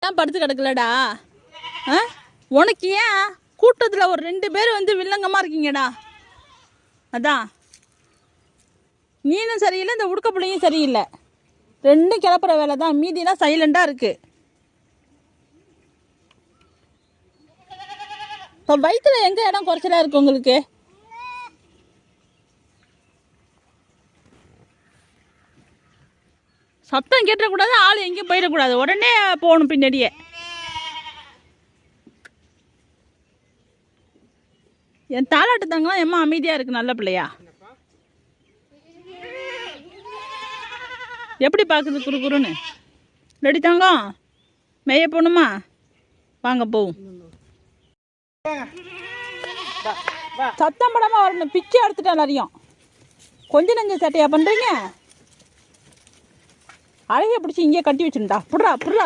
ஏன் படுத்து கிடக்கலடா? உனக்கு ஏன் கூட்டத்தில் ஒரு 2 பேர் வந்து வில்லங்கமாக இருக்கீங்கடா? அதான் நீனும் சரியில்லை, இந்த உடுக்க பிள்ளையும் சரியில்லை. 2 கிளப்புற வேலை தான், மீதிலாம் சைலண்டாக இருக்குது. இப்போ வயிற்றுல எங்கே இடம் குறைச்சலாக இருக்குது உங்களுக்கு? சத்தம் கேட்டக்கூடாது, ஆள் எங்கேயும் போயிடக்கூடாது, உடனே போகணும் பின்னாடியே. என் தாலாட்டு தாங்கலாம் எம்மா அமைதியாக இருக்குது, நல்ல பிள்ளையா. எப்படி பார்க்குது குறுக்குறுன்னு? ரெடி தாங்கம், மேய போகணுமா? வாங்க போவோம். சத்தம் படாமல் வரணும், பிச்சை எடுத்துட்டா எல்லாரையும். கொஞ்சம் நஞ்ச சட்டையா பண்ணுறீங்க? அழகிய பிடிச்சி இங்கே கட்டி வச்சுருந்தா புட்றா புட்றா.